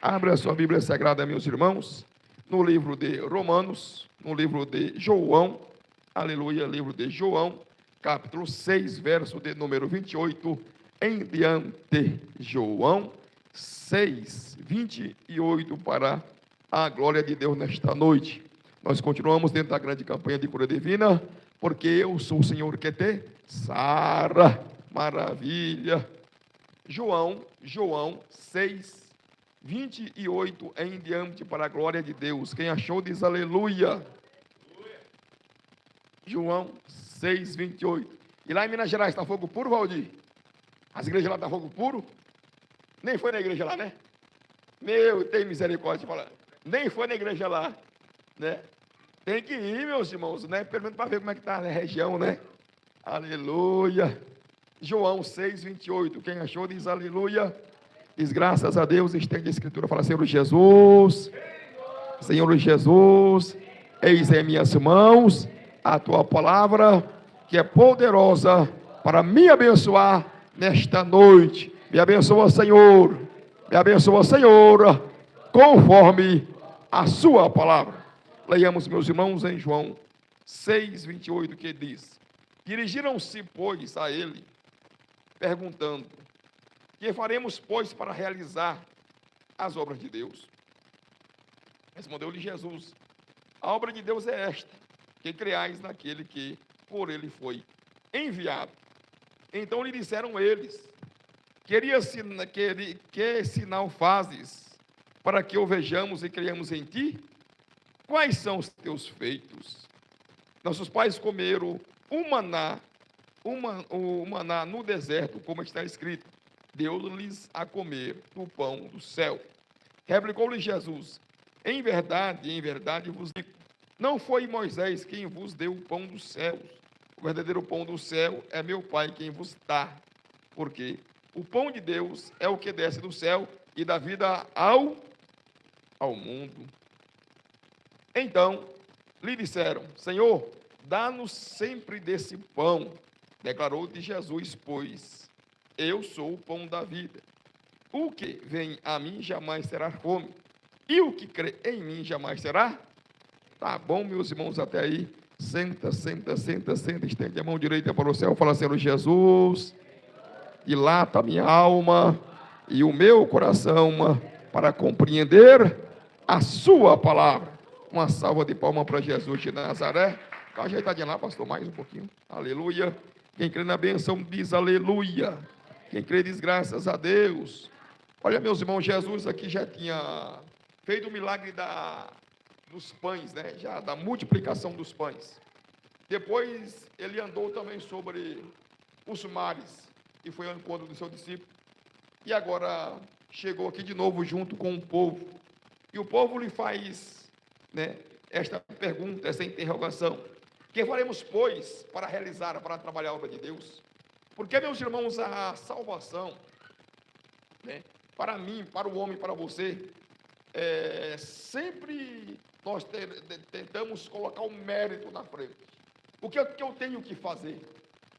Abra a sua Bíblia Sagrada, meus irmãos, no livro de Romanos, no livro de João, aleluia, livro de João, capítulo 6, verso de número 28, em diante. João 6, 28, para a glória de Deus nesta noite. Nós continuamos dentro da grande campanha de cura divina, porque eu sou o Senhor que te sara. Maravilha. João 6, 28 em diante, para a glória de Deus. Quem achou diz aleluia. João 6, 28. E lá em Minas Gerais está fogo puro, Valdir? As igrejas lá estão fogo puro? Nem foi na igreja lá, né? Meu, tem misericórdia de falar. Nem foi na igreja lá, né? Tem que ir, meus irmãos, né? Pelo menos para ver como é que está a região, né? Aleluia. João 6, 28. Quem achou diz aleluia. Diz graças a Deus, estende a escritura, fala: Senhor Jesus, Senhor Jesus, eis em minhas mãos a tua palavra, que é poderosa para me abençoar nesta noite. Me abençoa, Senhor, conforme a sua palavra. Leiamos, meus irmãos, em João 6, 28, que diz: dirigiram-se, pois, a ele, perguntando: que faremos, pois, para realizar as obras de Deus? Respondeu-lhe Jesus: a obra de Deus é esta, que creais naquele que por ele foi enviado. Então lhe disseram eles: que sinal fazes para que o vejamos e creiamos em ti? Quais são os teus feitos? Nossos pais comeram o maná no deserto, como está escrito: deu-lhes a comer do pão do céu. Replicou-lhe Jesus: em verdade vos digo, não foi Moisés quem vos deu o pão dos céus. O verdadeiro pão do céu é meu Pai quem vos dá. Porque o pão de Deus é o que desce do céu e dá vida ao mundo. Então lhe disseram: Senhor, dá-nos sempre desse pão. Declarou-lhe Jesus: pois eu sou o pão da vida. O que vem a mim jamais terá fome, e o que crê em mim jamais terá. Tá bom, meus irmãos, até aí. Senta, estende a mão direita para o céu, fala: Senhor Jesus, dilata a minha alma e o meu coração para compreender a sua palavra. Uma salva de palmas para Jesus de Nazaré. Fica ajeitadinho lá, pastor, mais um pouquinho. Aleluia. Quem crê na benção diz aleluia. Quem crê diz graças a Deus. Olha, meus irmãos, Jesus aqui já tinha feito o milagre dos pães, né? Já da multiplicação dos pães. Depois ele andou também sobre os mares, e foi ao encontro do seu discípulo. E agora chegou aqui de novo junto com o povo. E o povo lhe faz, né, esta pergunta, essa interrogação: que faremos, pois, para trabalhar a obra de Deus? Porque, meus irmãos, a salvação, né, para mim, para o homem, para você, sempre nós tentamos colocar o mérito na frente. O que eu tenho que fazer?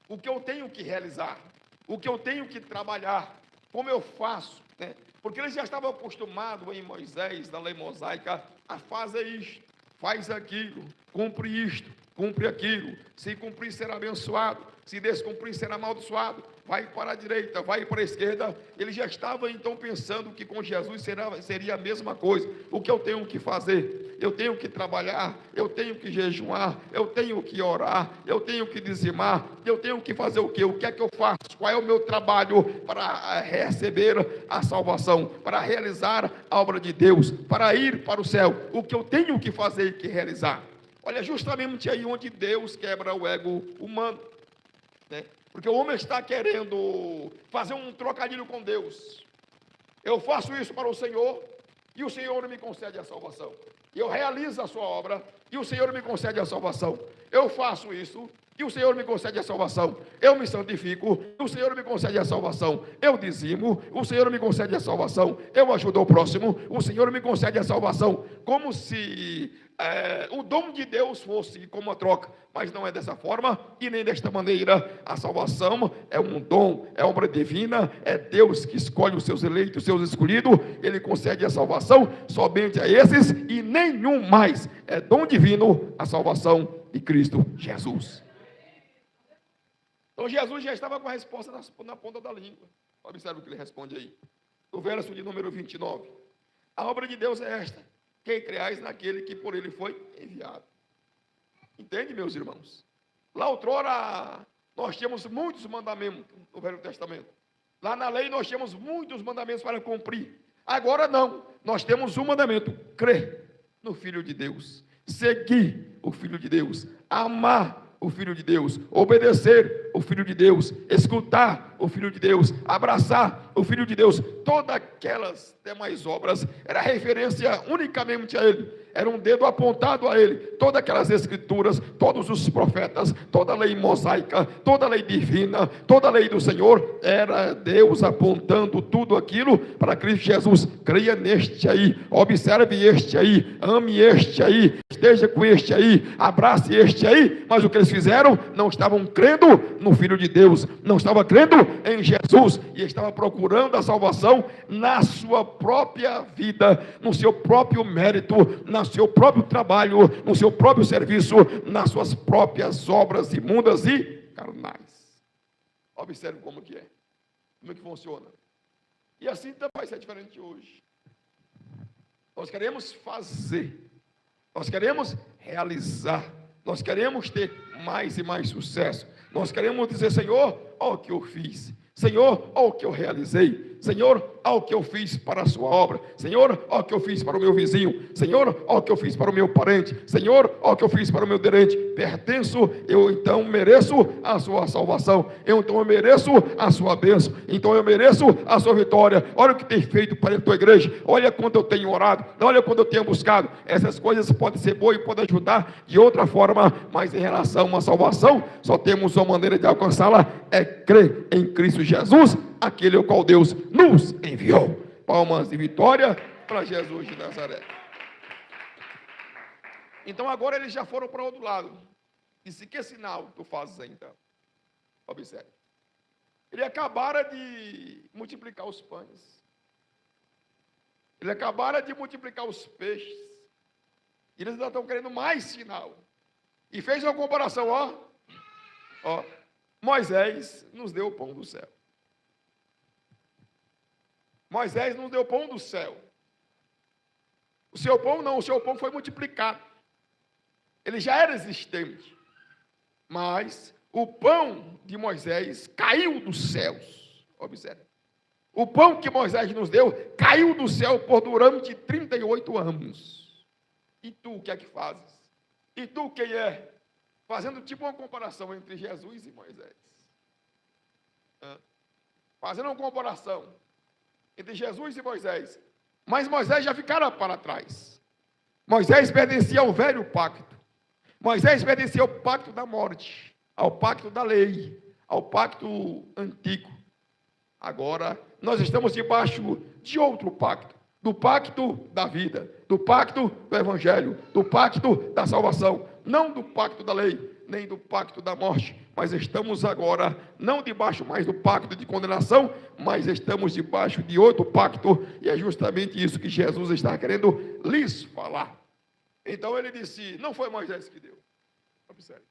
O que eu tenho que realizar? O que eu tenho que trabalhar? Como eu faço? Né? Porque eles já estavam acostumados em Moisés, na lei mosaica, a fazer isto, faz aquilo, cumpre isto, cumpre aquilo. Se cumprir, será abençoado. Se descumprir, será amaldiçoado. Vai para a direita, vai para a esquerda. Ele já estava então pensando que com Jesus seria a mesma coisa. O que eu tenho que fazer? Eu tenho que trabalhar, eu tenho que jejuar, eu tenho que orar, eu tenho que dizimar, eu tenho que fazer o quê? O que é que eu faço? Qual é o meu trabalho para receber a salvação, para realizar a obra de Deus, para ir para o céu? O que eu tenho que fazer e que realizar? Olha, justamente aí onde Deus quebra o ego humano, né? Porque o homem está querendo fazer um trocadilho com Deus. Eu faço isso para o Senhor e o Senhor me concede a salvação. Eu realizo a sua obra e o Senhor me concede a salvação. eu faço isso, e o Senhor me concede a salvação. Eu me santifico, o Senhor me concede a salvação. Eu dizimo, o Senhor me concede a salvação. Eu ajudo o próximo, o Senhor me concede a salvação. Como se o dom de Deus fosse como uma troca, mas não é dessa forma e nem desta maneira. A salvação é um dom, é obra divina, é Deus que escolhe os seus eleitos, os seus escolhidos. Ele concede a salvação somente a esses e nenhum mais. É dom divino a salvação de Cristo Jesus. Então Jesus já estava com a resposta na ponta da língua. Observe o que ele responde aí. No verso de número 29. A obra de Deus é esta: que creais naquele que por ele foi enviado. Entende, meus irmãos? Lá outrora, nós tínhamos muitos mandamentos no Velho Testamento. Lá na lei nós tínhamos muitos mandamentos para cumprir. Agora não, nós temos um mandamento: crer no Filho de Deus, seguir o Filho de Deus, amar o Filho de Deus, obedecer o Filho de Deus, escutar o Filho de Deus, abraçar o Filho de Deus. Todas aquelas demais obras era referência unicamente a Ele, era um dedo apontado a Ele. Todas aquelas escrituras, todos os profetas, toda a lei mosaica, toda a lei divina, toda a lei do Senhor, era Deus apontando tudo aquilo para Cristo Jesus. Creia neste aí, observe este aí, ame este aí, esteja com este aí, abrace este aí. Mas o que eles fizeram? Não estavam crendo no Filho de Deus, não estavam crendo em Jesus, e estavam procurando a salvação na sua própria vida, no seu próprio mérito, no seu próprio trabalho, no seu próprio serviço, nas suas próprias obras imundas e carnais. Observe como que é, como é que funciona. E assim também vai ser diferente hoje. Nós queremos fazer, nós queremos realizar, nós queremos ter mais e mais sucesso. Nós queremos dizer: Senhor, olha o que eu fiz. Senhor, olha o que eu realizei. Senhor, olha o que eu fiz para a sua obra. Senhor, olha o que eu fiz para o meu vizinho. Senhor, olha o que eu fiz para o meu parente. Senhor, olha o que eu fiz para o meu aderente. Pertenço, eu então mereço a sua salvação. Então eu mereço a sua bênção. Então eu mereço a sua vitória. Olha o que tem feito para a tua igreja. Olha quanto eu tenho orado. Olha quanto eu tenho buscado. Essas coisas podem ser boas e podem ajudar de outra forma, mas em relação a uma salvação, só temos uma maneira de alcançá-la: é crer em Cristo Jesus, aquele ao qual Deus nos enviou. Palmas de vitória para Jesus de Nazaré. Então agora eles já foram para o outro lado. Disse: que sinal tu fazes aí, então? Observe. Ele acabara de multiplicar os pães. Ele acabara de multiplicar os peixes. E eles ainda estão querendo mais sinal. E fez uma comparação, ó. Moisés nos deu o pão do céu. Moisés nos deu o pão do céu. O seu pão não, o seu pão foi multiplicado. Ele já era existente. Mas o pão de Moisés caiu dos céus. Observe. O pão que Moisés nos deu caiu do céu por durante 38 anos. E tu, o que é que fazes? E tu, quem é? Fazendo tipo uma comparação entre Jesus e Moisés. Fazendo uma comparação entre Jesus e Moisés. Mas Moisés já ficara para trás. Moisés pertencia ao velho pacto. Moisés pertencia ao pacto da morte, ao pacto da lei, ao pacto antigo. Agora, nós estamos debaixo de outro pacto, do pacto da vida, do pacto do evangelho, do pacto da salvação, não do pacto da lei, nem do pacto da morte, mas estamos agora, não debaixo mais do pacto de condenação, mas estamos debaixo de outro pacto, e é justamente isso que Jesus está querendo lhes falar. Então ele disse: não foi Moisés que deu. Observe.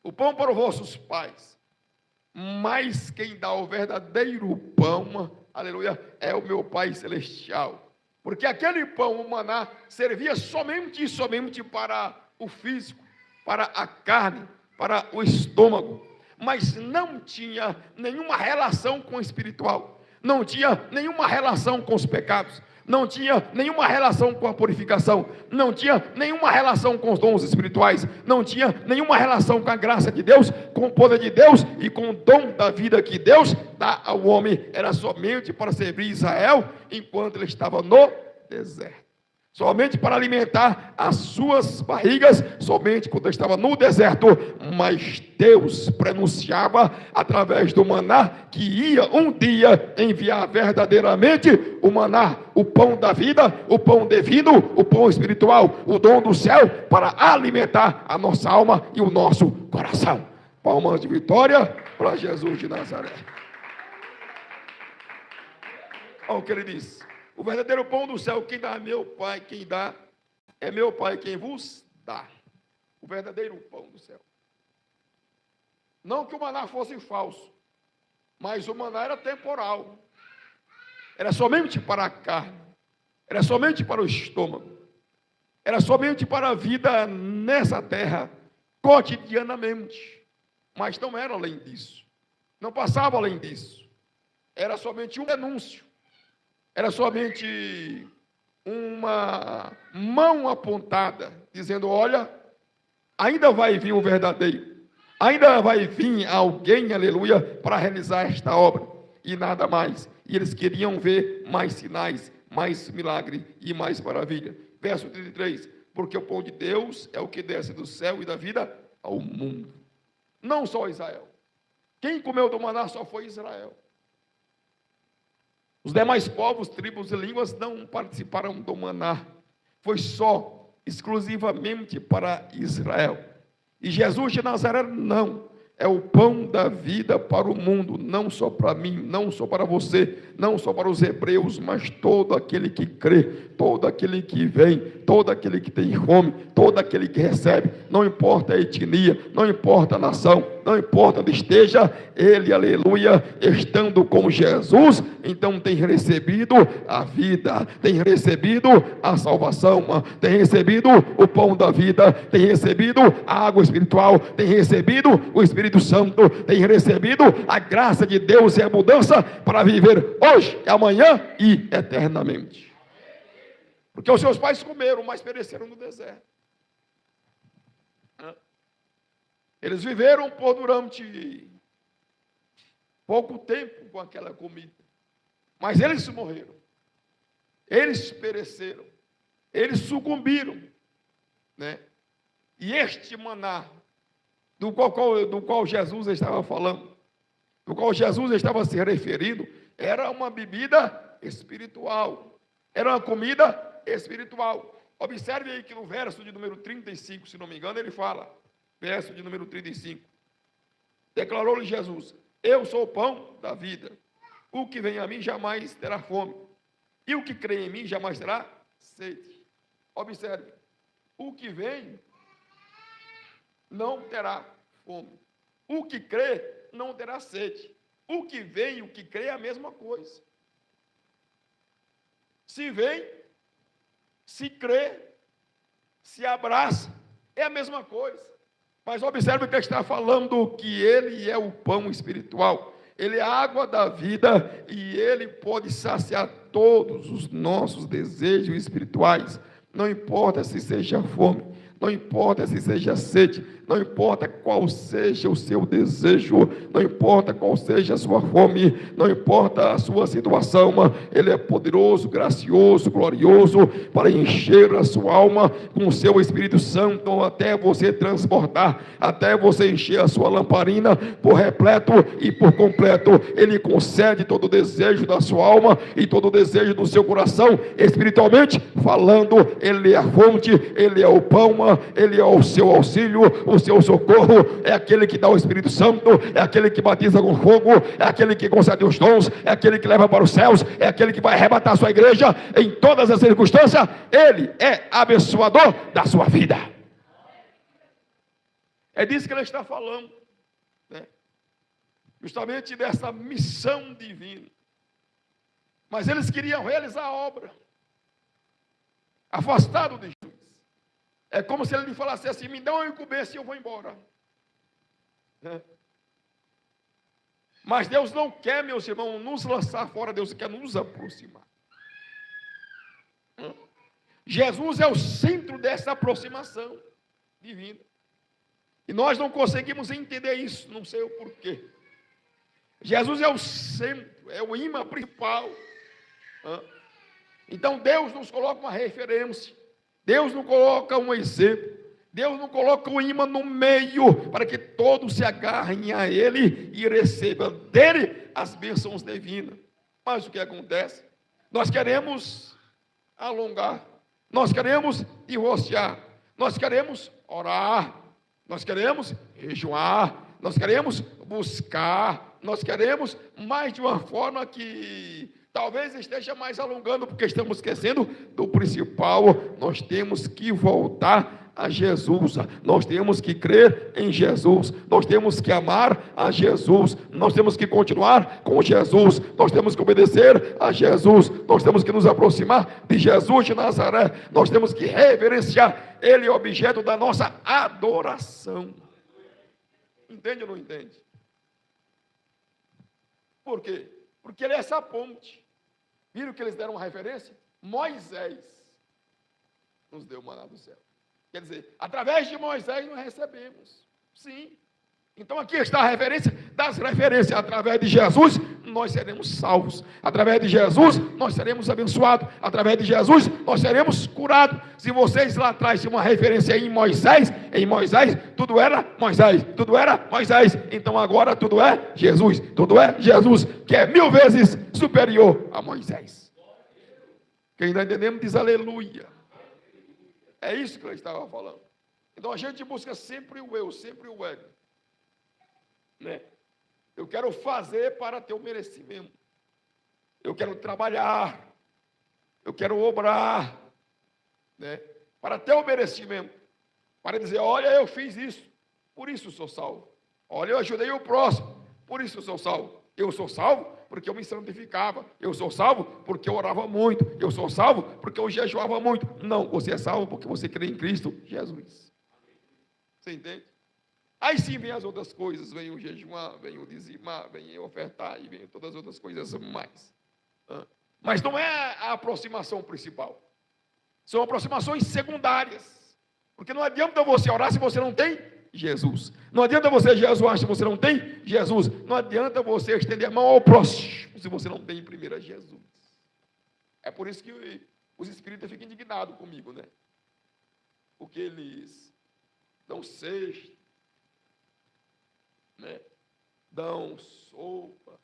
O pão para os vossos pais, mas quem dá o verdadeiro pão, aleluia, é o meu Pai Celestial. Porque aquele pão, o maná, servia somente e somente para o físico, para a carne, para o estômago, mas não tinha nenhuma relação com o espiritual, não tinha nenhuma relação com os pecados, não tinha nenhuma relação com a purificação, não tinha nenhuma relação com os dons espirituais, não tinha nenhuma relação com a graça de Deus, com o poder de Deus e com o dom da vida que Deus dá ao homem. Era somente para servir Israel enquanto ele estava no deserto. somente para alimentar as suas barrigas, somente quando estava no deserto, mas Deus pronunciava através do maná que ia um dia enviar verdadeiramente o maná, o pão da vida, o pão divino, o pão espiritual, o dom do céu, para alimentar a nossa alma e o nosso coração. Palmas de vitória para Jesus de Nazaré. Olha o que ele diz. O verdadeiro pão do céu, quem dá é meu Pai, quem dá é meu Pai, quem vos dá. O verdadeiro pão do céu. Não que o maná fosse falso, mas o maná era temporal. Era somente para a carne. Era somente para o estômago. Era somente para a vida nessa terra, cotidianamente. Mas não era além disso. Não passava além disso. Era somente um anúncio. Era somente uma mão apontada, dizendo, olha, ainda vai vir o verdadeiro, ainda vai vir alguém, aleluia, para realizar esta obra, e nada mais. E eles queriam ver mais sinais, mais milagre e mais maravilha. Verso 33, porque o pão de Deus é o que desce do céu e da vida ao mundo. Não só Israel. Quem comeu do maná só foi Israel. Os demais povos, tribos e línguas não participaram do maná. Foi só, exclusivamente para Israel. E Jesus de Nazaré não. É o pão da vida para o mundo, não só para mim, não só para você, não só para os hebreus, mas todo aquele que crê, todo aquele que vem, todo aquele que tem fome, todo aquele que recebe, não importa a etnia, não importa a nação, não importa onde esteja, ele, aleluia, estando com Jesus, então tem recebido a vida, tem recebido a salvação, tem recebido o pão da vida, tem recebido a água espiritual, tem recebido o Espírito Santo, tem recebido a graça de Deus e a mudança para viver hoje, amanhã e eternamente. Porque os seus pais comeram, mas pereceram no deserto. Eles viveram por durante pouco tempo com aquela comida. Mas eles morreram. Eles pereceram. Eles sucumbiram. Né? E este maná, do qual Jesus estava falando, do qual Jesus estava se referindo, era uma bebida espiritual. Era uma comida espiritual. Observe aí que no verso de número 35, se não me engano, ele fala, verso de número 35, declarou-lhe Jesus, eu sou o pão da vida, o que vem a mim jamais terá fome, e o que crê em mim jamais terá sede. Observe, o que vem não terá fome, o que crê não terá sede, o que vem e o que crê é a mesma coisa. Se vem, se crê, se abraça, é a mesma coisa. Mas observe que ele está falando que ele é o pão espiritual, ele é a água da vida e ele pode saciar todos os nossos desejos espirituais. Não importa se seja fome, não importa se seja sede, não importa qual seja o seu desejo, não importa qual seja a sua fome, não importa a sua situação, ele é poderoso, gracioso, glorioso, para encher a sua alma com o seu Espírito Santo, até você transbordar, até você encher a sua lamparina por repleto e por completo. Ele concede todo o desejo da sua alma e todo o desejo do seu coração, espiritualmente falando. Ele é a fonte, ele é o pão, ele é o seu auxílio, o seu socorro, é aquele que dá o Espírito Santo, é aquele que batiza com fogo, é aquele que concede os dons, é aquele que leva para os céus, é aquele que vai arrebatar a sua igreja em todas as circunstâncias. Ele é abençoador da sua vida. É disso que ele está falando, né? Justamente dessa missão divina. Mas eles queriam realizar a obra, afastado de Jesus. É como se ele lhe falasse assim, me dá uma incumbência e eu vou embora. Mas Deus não quer, meus irmãos, nos lançar fora, Deus quer nos aproximar. Jesus é o centro dessa aproximação divina. E nós não conseguimos entender isso, não sei o porquê. Jesus é o centro, é o imã principal. Então Deus nos coloca uma referência, Deus nos coloca um exemplo, Deus não coloca o imã no meio, para que todos se agarrem a Ele e recebam dele as bênçãos divinas. Mas o que acontece? Nós queremos alongar, nós queremos divorciar, nós queremos orar, nós queremos jejuar, nós queremos buscar, nós queremos mais de uma forma que talvez esteja mais alongando, porque estamos esquecendo do principal. Nós temos que voltar a Jesus, nós temos que crer em Jesus, nós temos que amar a Jesus, nós temos que continuar com Jesus, nós temos que obedecer a Jesus, nós temos que nos aproximar de Jesus de Nazaré, nós temos que reverenciar, Ele é objeto da nossa adoração. Entende ou não entende? Por quê? Porque Ele é essa ponte. Viram que eles deram uma referência? Moisés nos deu o maná do céu. Quer dizer, através de Moisés nós recebemos. Sim. Então aqui está a referência das referências. Através de Jesus nós seremos salvos. Através de Jesus nós seremos abençoados. Através de Jesus nós seremos curados. Se vocês lá atrás tinham uma referência em Moisés, tudo era Moisés. Tudo era Moisés. Então agora tudo é Jesus. Tudo é Jesus, que é 1000 vezes superior a Moisés. Quem está entendendo diz aleluia. É isso que ele estava falando. Então a gente busca sempre o eu, sempre o ego. Né? Eu quero fazer para ter o merecimento. Eu quero trabalhar. Eu quero obrar. Né? Para ter o merecimento. Para dizer, olha, eu fiz isso. Por isso eu sou salvo. Olha, eu ajudei o próximo. Por isso eu sou salvo. Eu sou salvo porque eu me santificava. Eu sou salvo porque eu orava muito. Eu sou salvo porque eu jejuava muito. Não, você é salvo porque você crê em Cristo Jesus. Você entende? Aí sim vem as outras coisas. Vem o jejuar, vem o dizimar, vem o ofertar e vem todas as outras coisas mais. Mas não é a aproximação principal. São aproximações secundárias. Porque não adianta você orar se você não tem Jesus. Não adianta você jejuar se você não tem Jesus. Não adianta você estender a mão ao próximo se você não tem primeiro Jesus. É por isso que os espíritas ficam indignados comigo, né? Porque eles dão cesto, né? Dão sopa,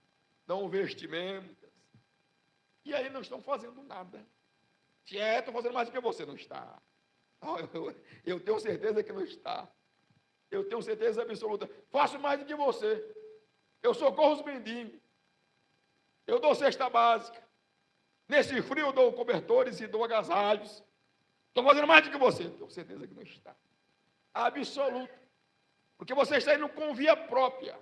dão vestimentas, e aí não estão fazendo nada. Estou fazendo mais do que você. Não está. Eu tenho certeza que não está. Eu tenho certeza absoluta. Faço mais do que você. Eu socorro os mendigos. Eu dou cesta básica. Nesse frio eu dou cobertores e dou agasalhos. Estou fazendo mais do que você. Tenho certeza que não está. Absoluta. Porque você está indo com via própria.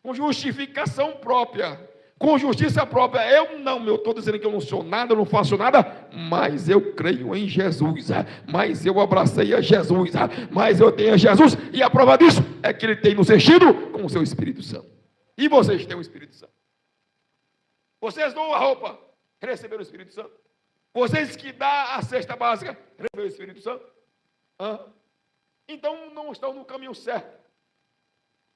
Com justificação própria. Com justiça própria. Eu estou dizendo que eu não sou nada, eu não faço nada, mas eu creio em Jesus, mas eu abracei a Jesus, mas eu tenho a Jesus, e a prova disso é que Ele tem nos enchido com o seu Espírito Santo. E vocês têm o Espírito Santo. Vocês dão a roupa, receberam o Espírito Santo. Vocês que dão a cesta básica, receberam o Espírito Santo. Então não estão no caminho certo.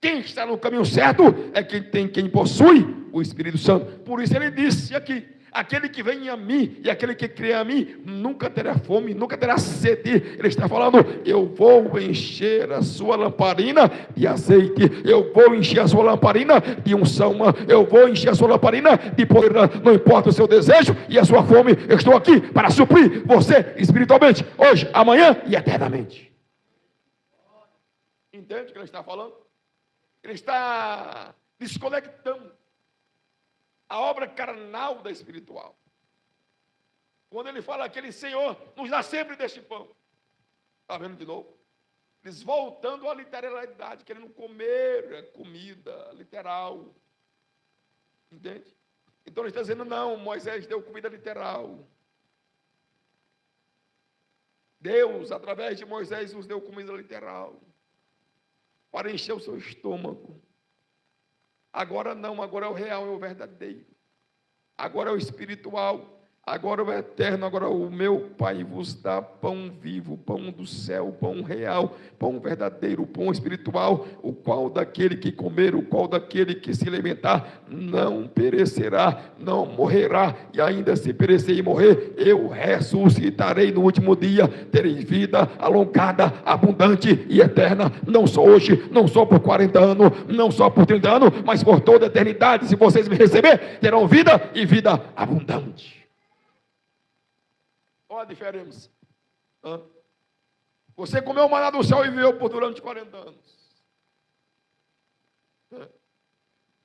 Quem está no caminho certo é quem possui o Espírito Santo. Por isso ele disse aqui, aquele que vem a mim e aquele que crê a mim nunca terá fome, nunca terá sede. Ele está falando, eu vou encher a sua lamparina de azeite, eu vou encher a sua lamparina de unção, eu vou encher a sua lamparina de poder. Não importa o seu desejo e a sua fome, eu estou aqui para suprir você espiritualmente, hoje, amanhã e eternamente. Entende o que ele está falando? Ele está desconectando a obra carnal da espiritual. Quando ele fala aquele Senhor nos dá sempre deste pão. Está vendo de novo? Eles voltando à literalidade, querendo comer comida literal. Entende? Então ele está dizendo, não, Moisés deu comida literal. Deus, através de Moisés, nos deu comida literal. Para encher o seu estômago. Agora não, agora é o real, é o verdadeiro. Agora é o espiritual. Agora o eterno, agora o meu Pai vos dá pão vivo, pão do céu, pão real, pão verdadeiro, pão espiritual, o qual daquele que comer, o qual daquele que se alimentar, não perecerá, não morrerá, e ainda se perecer e morrer, eu ressuscitarei no último dia, terei vida alongada, abundante e eterna, não só hoje, não só por 40 anos, não só por 30 anos, mas por toda a eternidade. Se vocês me receber, terão vida e vida abundante. Olha a diferença. Você comeu o maná do céu e viveu por durante 40 anos.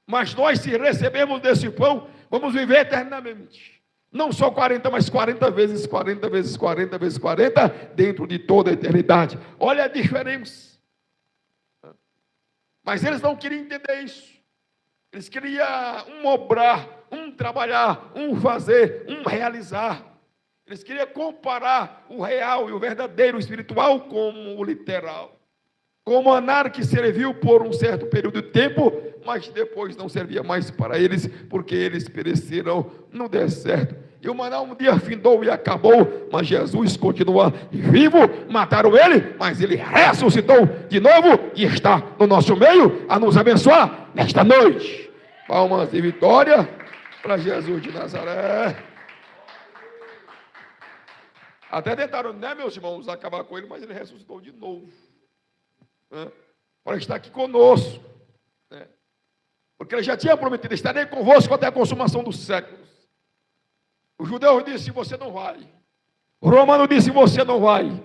Mas nós, se recebemos desse pão, vamos viver eternamente. Não só 40, mas 40 vezes 40 vezes 40 vezes 40, dentro de toda a eternidade. Olha a diferença. Mas eles não queriam entender isso. Eles queriam um obrar, um trabalhar, um fazer, um realizar. Eles queriam comparar o real e o verdadeiro, o espiritual, com o literal. Como o maná que serviu por um certo período de tempo, mas depois não servia mais para eles, porque eles pereceram no deserto. E o maná um dia findou e acabou, mas Jesus continua vivo. Mataram ele, mas ele ressuscitou de novo e está no nosso meio a nos abençoar nesta noite. Palmas de vitória para Jesus de Nazaré. Até tentaram, né, meus irmãos, acabar com ele, mas ele ressuscitou de novo. Para estar aqui conosco. Porque ele já tinha prometido, estarei convosco até a consumação dos séculos. O judeu disse, você não vai. O romano disse, você não vai.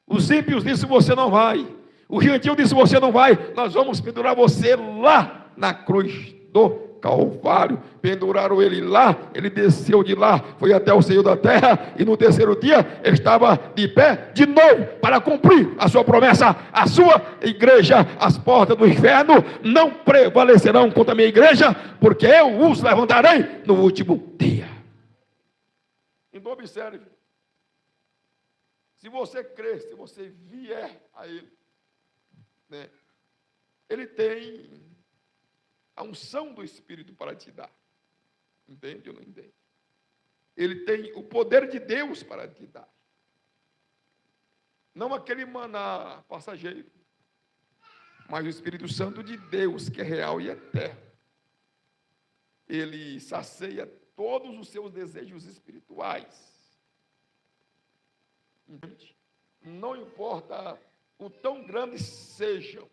Os ímpios disse, você não vai. O gentil disse, você não vai. Nós vamos pendurar você lá na cruz do Calvário. Penduraram ele lá, ele desceu de lá, foi até o seio da terra, e no terceiro dia estava de pé de novo, para cumprir a sua promessa. A sua igreja, as portas do inferno não prevalecerão contra a minha igreja, porque eu os levantarei no último dia. Então observe, se você crer, se você vier a ele, ele tem a unção do Espírito para te dar. Entende ou não entende? Ele tem o poder de Deus para te dar. Não aquele maná passageiro, mas o Espírito Santo de Deus, que é real e eterno. Ele sacia todos os seus desejos espirituais. Entende? Não importa o tão grandes sejam.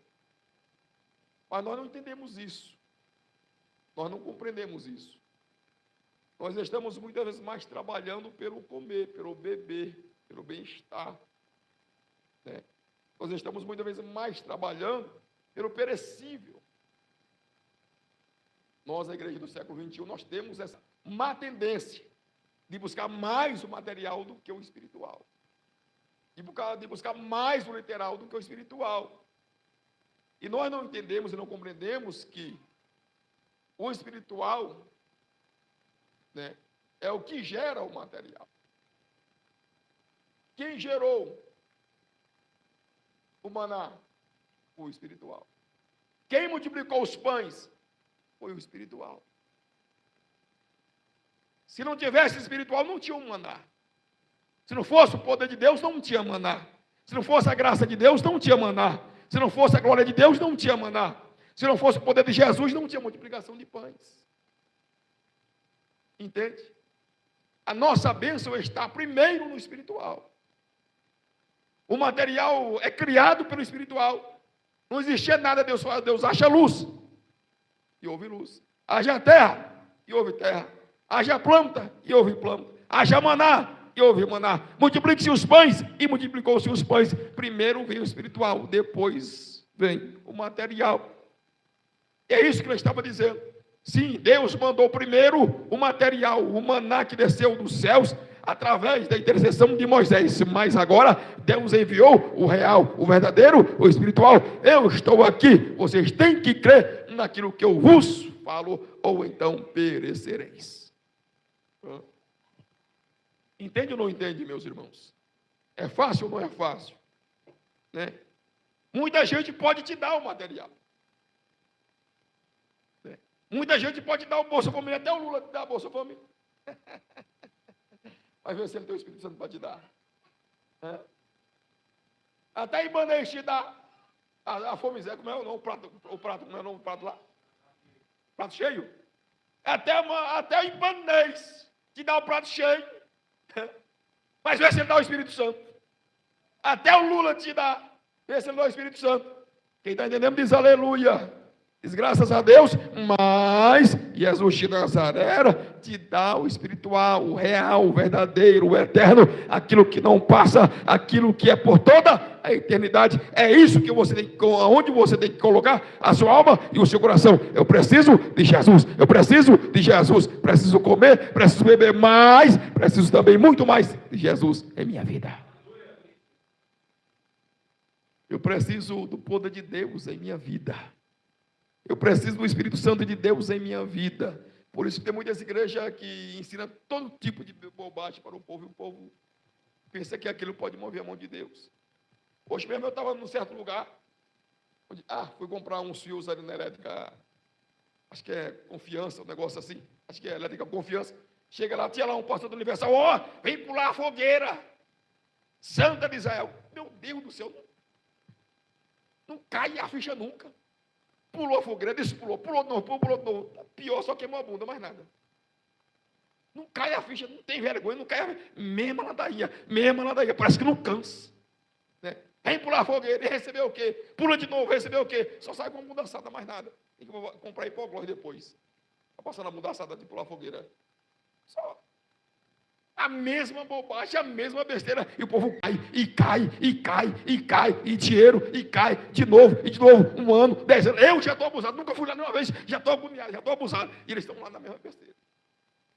Mas nós não entendemos isso. Nós não compreendemos isso. Nós estamos muitas vezes mais trabalhando pelo comer, pelo beber, pelo bem-estar. Nós estamos muitas vezes mais trabalhando pelo perecível. Nós, a igreja do século XXI, nós temos essa má tendência de buscar mais o material do que o espiritual. De buscar mais o literal do que o espiritual. E nós não entendemos e não compreendemos que o espiritual, é o que gera o material. Quem gerou o maná? O espiritual. Quem multiplicou os pães? Foi o espiritual. Se não tivesse espiritual, não tinha um maná. Se não fosse o poder de Deus, não tinha maná. Se não fosse a graça de Deus, não tinha maná. Se não fosse a glória de Deus, não tinha maná. Se não fosse o poder de Jesus, não tinha multiplicação de pães. Entende? A nossa bênção está primeiro no espiritual. O material é criado pelo espiritual. Não existia nada, Deus fala, Deus acha luz. E houve luz. Haja terra, e houve terra. Haja planta, e houve planta. Haja maná, e houve maná. Multiplique-se os pães, e multiplicou-se os pães. Primeiro veio o espiritual, depois vem o material. E é isso que ele estava dizendo. Sim, Deus mandou primeiro o material, o maná que desceu dos céus, através da intercessão de Moisés. Mas agora Deus enviou o real, o verdadeiro, o espiritual. Eu estou aqui, vocês têm que crer naquilo que eu vos falo, ou então perecereis. Entende ou não entende, meus irmãos? É fácil ou não é fácil? Muita gente pode te dar o material. Muita gente pode dar o Bolsa Família, até o Lula te dá a Bolsa Família. Vai ver se ele tem o Espírito Santo para te dar. É. Até Ibanez te dá. A fome Zé, como é o nome? O prato, como é o nome do prato lá? Prato cheio? Até o Ibanez te dá o prato cheio. Mas vê se ele dá o Espírito Santo. Até o Lula te dá. Vê se ele dá o Espírito Santo. Quem está entendendo diz aleluia. Diz graças a Deus. Mas Jesus de Nazaré te dá o espiritual, o real, o verdadeiro, o eterno. Aquilo que não passa, aquilo que é por toda a eternidade. É isso que você tem que, onde você tem que colocar a sua alma e o seu coração. Eu preciso de Jesus. Eu preciso de Jesus. Preciso comer, preciso beber mais. Preciso também muito mais de Jesus em minha vida. Eu preciso do poder de Deus em minha vida. Eu preciso do Espírito Santo de Deus em minha vida. Por isso tem muitas igrejas que ensinam todo tipo de bobagem para o povo. E o povo pensa que aquilo pode mover a mão de Deus. Hoje mesmo eu estava num certo lugar. Onde, fui comprar uns fios ali na elétrica. Acho que é Confiança, um negócio assim. Acho que é elétrica Confiança. Chega lá, tinha lá um pastor do Universal. Vem pular a fogueira. Santa de Israel. Meu Deus do céu. Não cai a ficha nunca. Pulou a fogueira, pulou de novo. Pior, só queimou a bunda, mais nada. Não cai a ficha, não tem vergonha, não cai a ficha. Mesma ladainha. Parece que não cansa. Né? Vem pular a fogueira e receber o quê? Pula de novo, receber o quê? Só sai com uma mudançada, mais nada. Tem que comprar hipoglós depois. Vai passar na mudançada de pular a fogueira. Só. A mesma bobagem, a mesma besteira. E o povo cai, e dinheiro, e cai, de novo. 1 ano, 10 anos. Eu já estou abusado, nunca fui lá nenhuma vez, já estou agoniado, já estou abusado. E eles estão lá na mesma besteira.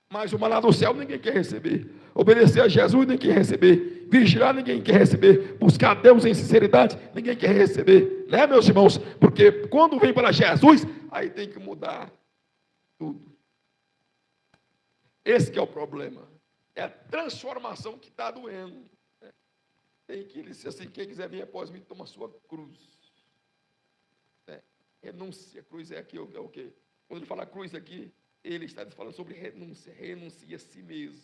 Mas o maná do céu ninguém quer receber. Obedecer a Jesus ninguém quer receber. Vigiar ninguém quer receber. Buscar a Deus em sinceridade ninguém quer receber. Né, meus irmãos? Porque quando vem para Jesus, aí tem que mudar tudo. Esse que é o problema. É a transformação que está doendo. Tem que ele disse assim: quem quiser vir após mim, toma a sua cruz. Renúncia. Cruz é aqui, é o quê? Quando ele fala cruz aqui, ele está falando sobre renúncia. Renuncia a si mesmo.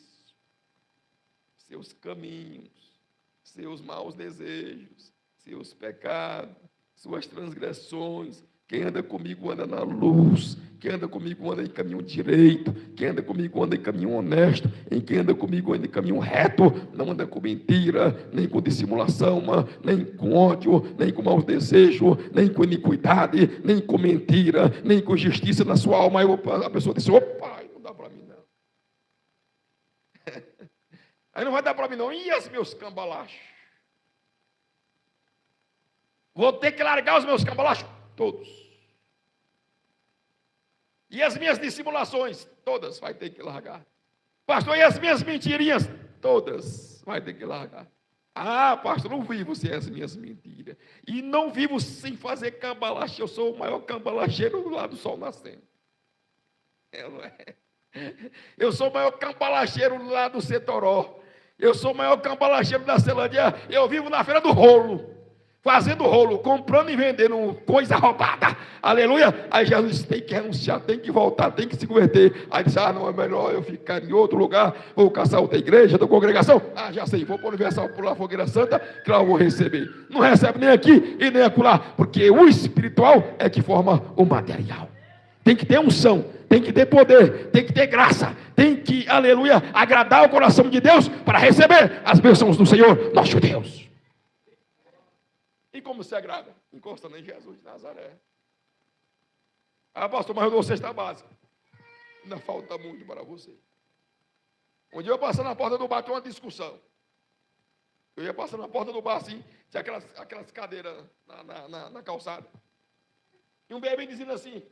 Seus caminhos, seus maus desejos, seus pecados, suas transgressões. Quem anda comigo anda na luz. Quem anda comigo anda em caminho direito. Quem anda comigo anda em caminho honesto. Quem anda comigo anda em caminho reto. Não anda com mentira, nem com dissimulação, nem com ódio, nem com maus desejos, nem com iniquidade, nem com mentira, nem com justiça na sua alma. Aí a pessoa diz: opa, não dá para mim não. Aí não vai dar para mim não. E os meus cambalachos? Vou ter que largar os meus cambalachos? Todos. E as minhas dissimulações? Todas vai ter que largar. Pastor, e as minhas mentirinhas? Todas vai ter que largar. Pastor, não vivo sem as minhas mentiras. E não vivo sem fazer cambalache. Eu sou o maior cambalacheiro lá do sol nascendo. Não é? Eu sou o maior cambalacheiro lá do Setoró. Eu sou o maior cambalacheiro da Celândia. Eu vivo na feira do rolo. Fazendo rolo, comprando e vendendo coisa roubada. Aleluia. Aí Jesus disse: tem que renunciar, tem que voltar, tem que se converter. Aí disse: não é melhor eu ficar em outro lugar, vou caçar outra igreja, outra congregação. Já sei, vou para o Universal, pular a Fogueira Santa, que lá eu vou receber. Não recebe nem aqui e nem acolá, porque o espiritual é que forma o material. Tem que ter unção, tem que ter poder, tem que ter graça, tem que, aleluia, agradar o coração de Deus para receber as bênçãos do Senhor, nosso Deus. E como se agrada? Encostando em Jesus de Nazaré. Pastor, mas eu dou cesta básica. Ainda falta muito para você. Um dia eu passando na porta do bar, tinha uma discussão. Eu ia passando na porta do bar assim, tinha aquelas cadeiras na calçada. E um bebê dizendo assim: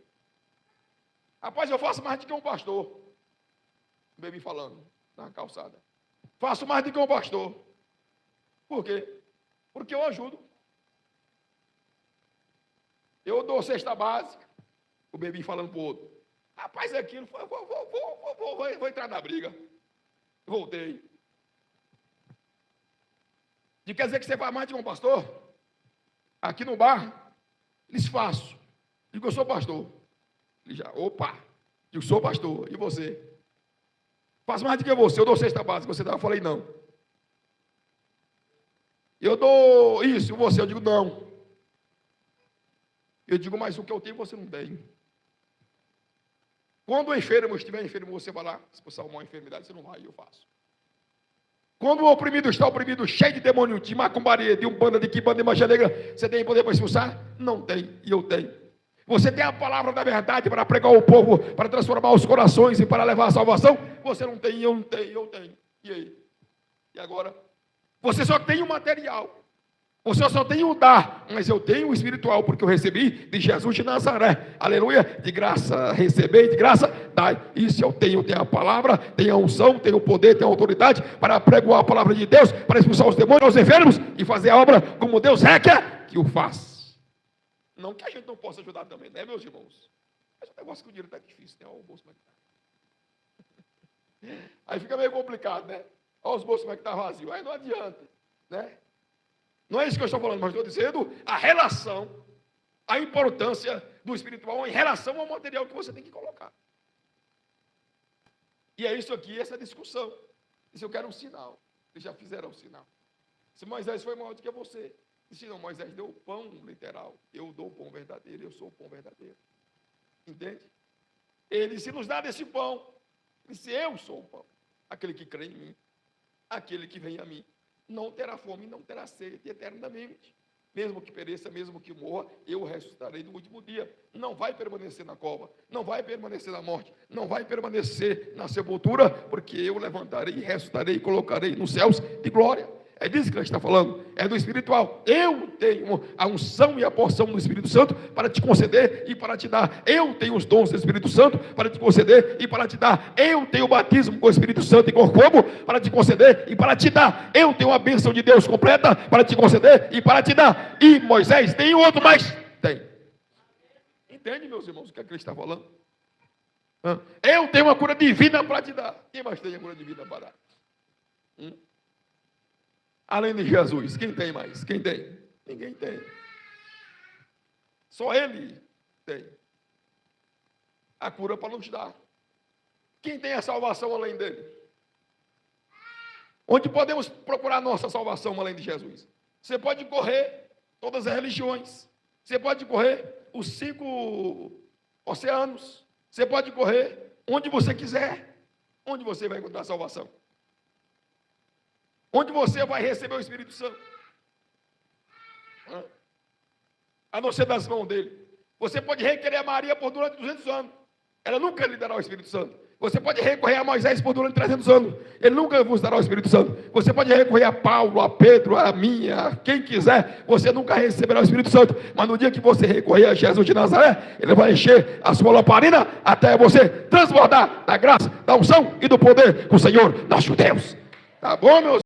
rapaz, eu faço mais do que um pastor. Um bebê falando na calçada: faço mais do que um pastor. Por quê? Porque eu ajudo. Eu dou cesta básica. O bebê falando para o outro: rapaz, é aquilo, vou entrar na briga. Voltei. E quer dizer que você faz mais de um pastor? Aqui no bar, eles faço. Digo: eu sou pastor. Ele já: opa, digo: sou pastor. E você? Faço mais do que você, eu dou cesta básica, você dá, eu falei não. Eu dou isso, você, eu digo não. Eu digo, mas o que eu tenho você não tem. Quando o enfermo estiver enfermo, você vai lá expulsar uma enfermidade, você não vai, eu faço. Quando o oprimido está oprimido, cheio de demônio, de macumbaria, de umbanda, de quibanda, de magia negra, você tem poder para expulsar? Não tem, e eu tenho. Você tem a palavra da verdade para pregar ao povo, para transformar os corações e para levar a salvação? Você não tem, eu não tenho, eu tenho. E aí? E agora? Você só tem o material. Você só tem o dar, mas eu tenho o espiritual, porque eu recebi de Jesus de Nazaré. Aleluia. De graça receber, de graça dai. Isso eu tenho a palavra, tenho a unção, tenho o poder, tenho a autoridade para pregoar a palavra de Deus, para expulsar os demônios, os enfermos e fazer a obra como Deus requer que o faça. Não que a gente não possa ajudar também, né, meus irmãos? Mas o negócio que o dinheiro está difícil, né? Olha o bolso como é que está. Aí fica meio complicado, né? Olha os bolsos como é que está vazio. Aí não adianta, né? Não é isso que eu estou falando, mas estou dizendo a relação, a importância do espiritual em relação ao material que você tem que colocar. E é isso aqui, essa discussão. Disse, eu quero um sinal. Eles já fizeram um sinal. Se Moisés foi maior do que você. Disse, não, Moisés deu o pão literal. Eu dou o pão verdadeiro, eu sou o pão verdadeiro. Entende? Ele se nos dá desse pão. Ele disse, eu sou o pão. Aquele que crê em mim, aquele que vem a mim, não terá fome, não terá sede eternamente. Mesmo que pereça, mesmo que morra, eu ressuscitarei no último dia. Não vai permanecer na cova, não vai permanecer na morte, não vai permanecer na sepultura, porque eu levantarei, ressuscitarei e colocarei nos céus de glória. É disso que ele está falando, é do espiritual. Eu tenho a unção e a porção do Espírito Santo para te conceder e para te dar. Eu tenho os dons do Espírito Santo para te conceder e para te dar. Eu tenho o batismo com o Espírito Santo e com fogo para te conceder e para te dar. Eu tenho a bênção de Deus completa para te conceder e para te dar. E Moisés tem outro, mas tem. Entende, meus irmãos, o que ele está falando? Eu tenho uma cura divina para te dar. Quem mais tem a cura divina para dar? Além de Jesus, quem tem mais? Quem tem? Ninguém tem. Só Ele tem a cura para nos dar. Quem tem a salvação além dele? Onde podemos procurar nossa salvação além de Jesus? Você pode correr todas as religiões. Você pode correr os 5 oceanos. Você pode correr onde você quiser. Onde você vai encontrar salvação? Onde você vai receber o Espírito Santo? A não ser das mãos dele. Você pode requerer a Maria por durante 200 anos. Ela nunca lhe dará o Espírito Santo. Você pode recorrer a Moisés por durante 300 anos. Ele nunca vos dará o Espírito Santo. Você pode recorrer a Paulo, a Pedro, a mim, a quem quiser. Você nunca receberá o Espírito Santo. Mas no dia que você recorrer a Jesus de Nazaré, ele vai encher a sua lamparina até você transbordar da graça, da unção e do poder do Senhor nosso Deus. Tá bom, meus